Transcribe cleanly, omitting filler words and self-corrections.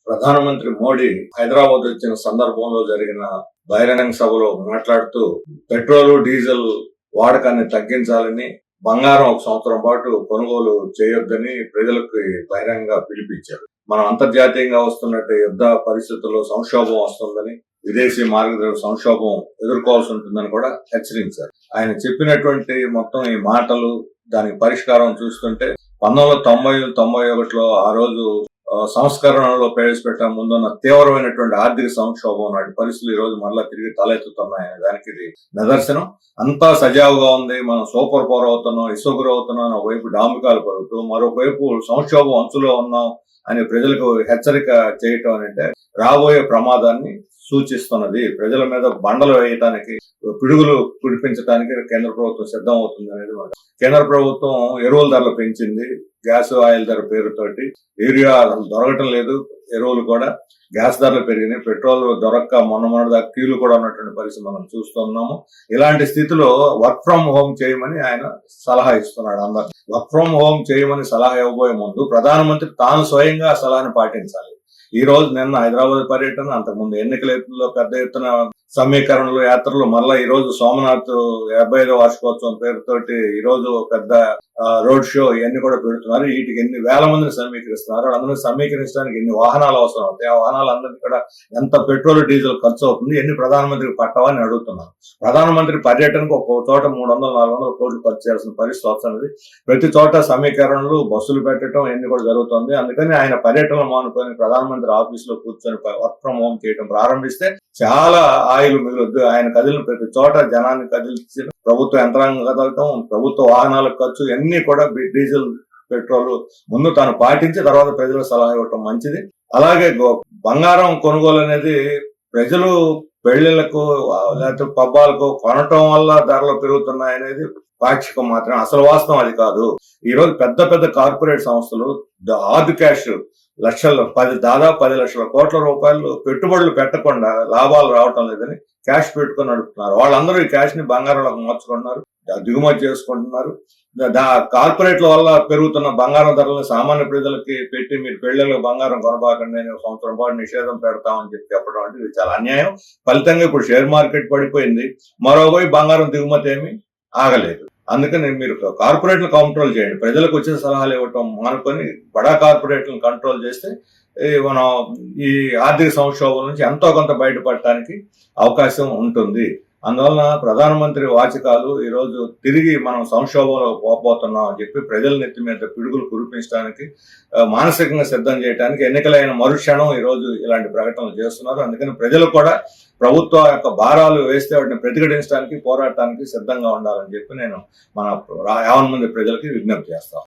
ప్రధానమంత్రి మోడీ హైదరాబాద్ వచ్చిన సందర్భంలో జరిగిన బహిరంగ సభలో మాట్లాడుతూ పెట్రోల్ డీజిల్ వాడకాన్ని తగ్గించాలని, బంగారం 1 సంవత్సరం పాటు కొనుగోలు చేయొద్దని ప్రజలకు బహిరంగంగా పిలిపించారు. మనం అంతర్జాతీయంగా వస్తున్నట్టు యుద్ధ పరిస్థితుల్లో సంక్షోభం వస్తుందని, విదేశీ మార్గదర్శక సంక్షోభం ఎదుర్కోవాల్సి ఉంటుందని కూడా హెచ్చరించారు. ఆయన చెప్పినటువంటి మొత్తం ఈ మాటలు, దానికి పరిష్కారం చూస్తుంటే 1990-91లో ఆ రోజు సంస్కరణలో ప్రవేశపెట్టే ముందున్న తీవ్రమైనటువంటి ఆర్థిక సంక్షోభం నాటి పరిస్థితులు ఈ రోజు మరలా తిరిగి తలెత్తుతున్నాయనే దానికి ఇది నిదర్శనం. అంతా సజావుగా ఉంది, మనం సూపర్ పవర్ అవుతున్నాం, ఇసుగురు అవుతున్నాం, ఒకవైపు డాంబికాలు పరుగుతూ, మరోవైపు సంక్షోభం అంచులో ఉన్నాం అని ప్రజలకు హెచ్చరిక చేయటం అంటే రాబోయే ప్రమాదాన్ని సూచిస్తున్నది. ప్రజల మీద బండలు వేయటానికి, పిడుగులు కురిపించడానికి కేంద్ర ప్రభుత్వం సిద్ధం అవుతుంది అనేది కేంద్ర ప్రభుత్వం ఎరువుల ధరలు పెంచింది. గ్యాస్ ఆయిల్ ధర పేరుతోటి యూరియా దొరకటం లేదు, ఎరువులు కూడా గ్యాస్ ధరలు పెరిగినాయి, పెట్రోల్ దొరక్క మొన్న దాకా క్యూలు కూడా ఉన్నటువంటి పరిస్థితి మనం చూస్తున్నాము. ఇలాంటి స్థితిలో వర్క్ ఫ్రం హోమ్ చేయమని ఆయన సలహా ఇస్తున్నాడు. అందరు వర్క్ ఫ్రం హోమ్ చేయమని సలహా ఇవ్వబోయే ముందు ప్రధానమంత్రి తాను స్వయంగా ఆ సలహాను పాటించాలి. ఈ రోజు నిన్న హైదరాబాద్ పర్యటన, అంతకుముందు ఎన్నికల పెద్ద ఎత్తున సమీకరణలు, యాత్రలు, మళ్ళా ఈ రోజు సోమనాథ్ 55వ వార్షికోత్సవం పేరుతోటి ఈ రోజు పెద్ద రోడ్ షో ఇవన్నీ కూడా పెడుతున్నారు. వీటికి ఎన్ని వేల మందిని సమీకరిస్తున్నారు. వాళ్ళందరినీ సమీకరించడానికి ఎన్ని వాహనాలు అవసరం అవుతాయి, ఆ వాహనాలందరికీ కూడా ఎంత పెట్రోల్ డీజిల్ ఖర్చు అవుతుంది, ఎన్ని ప్రధానమంత్రికి పట్టవని అడుగుతున్నారు. ప్రధానమంత్రి పర్యటనకు ఒక చోట 300-400 కోట్లు ఖర్చు చేయాల్సిన పరిస్థితి వస్తున్నది. ప్రతి చోట సమీకరణలు, బస్సులు పెట్టడం ఇవన్నీ కూడా జరుగుతుంది. అందుకని ఆయన పర్యటనలు మానుకొని ప్రధానమంత్రి ఆఫీస్ లో కూర్చొని వర్క్ ఫ్రం హోమ్ చేయడం ప్రారంభిస్తే చాలా ఆయిల్ మిగులుద్దు. ఆయన కదిలిన ప్రతి చోట జనాన్ని కదిలించి ప్రభుత్వ యంత్రాంగం కదలటం, ప్రభుత్వ వాహనాలకు ఖర్చు ఇవన్నీ కూడా డీజిల్, పెట్రోల్ ముందు తాను పాటించి తర్వాత ప్రజలకు సలహా ఇవ్వటం మంచిది. అలాగే బంగారం కొనుగోలు అనేది ప్రజలు పెళ్లిళ్లకు లేకపోతే పబ్బాలకు కొనటం వల్ల ధరలు పెరుగుతున్నాయనేది పాక్షికం మాత్రమే. అసలు వాస్తవం అది కాదు. ఈ రోజు పెద్ద పెద్ద కార్పొరేట్ సంస్థలు హార్డ్ క్యాష్ దాదాపు 10 లక్షల కోట్ల రూపాయలు పెట్టుబడులు పెట్టకుండా లాభాలు రావటం లేదని క్యాష్ పెట్టుకుని నడుపుతున్నారు. వాళ్ళందరూ ఈ క్యాష్ ని బంగారంలోకి మార్చుకుంటున్నారు, దిగుమతి చేసుకుంటున్నారు. కార్పొరేట్ల వల్ల పెరుగుతున్న బంగారం ధరలను సామాన్య ప్రజలకి పెట్టి మీరు పెళ్లిళ్ళకి బంగారం కొనబాకండి, నేను 1 సంవత్సరం పాటు నిషేధం పెడతామని చెప్పడం అంటే ఇది చాలా అన్యాయం. ఫలితంగా ఇప్పుడు షేర్ మార్కెట్ పడిపోయింది, మరోవైపు బంగారం దిగుమతి ఏమీ ఆగలేదు. అందుకని మీరు కార్పొరేట్లను కంట్రోల్ చేయండి, ప్రజలకు వచ్చిన సలహాలు ఇవ్వటం మానుకొని బడా కార్పొరేట్లను కంట్రోల్ చేస్తే మనం ఈ ఆర్థిక సంక్షోభం నుంచి ఎంతో కొంత బయటపడటానికి అవకాశం ఉంటుంది. అందువలన ప్రధానమంత్రి వాచకాలు ఈ రోజు తిరిగి మనం సంక్షోభంలో పోతున్నాం అని చెప్పి ప్రజల నెత్తి మీద పిడుగులు కురిపించడానికి, మానసికంగా సిద్ధం చేయడానికి ఎన్నికలైన మరుక్షణం ఈ రోజు ఇలాంటి ప్రకటనలు చేస్తున్నారు. అందుకని ప్రజలు కూడా ప్రభుత్వ యొక్క భారాలు వేస్తే వాటిని ప్రతిఘటించడానికి, పోరాటానికి సిద్ధంగా ఉండాలని చెప్పి నేను మన 50 మంది ప్రజలకి విజ్ఞప్తి చేస్తాను.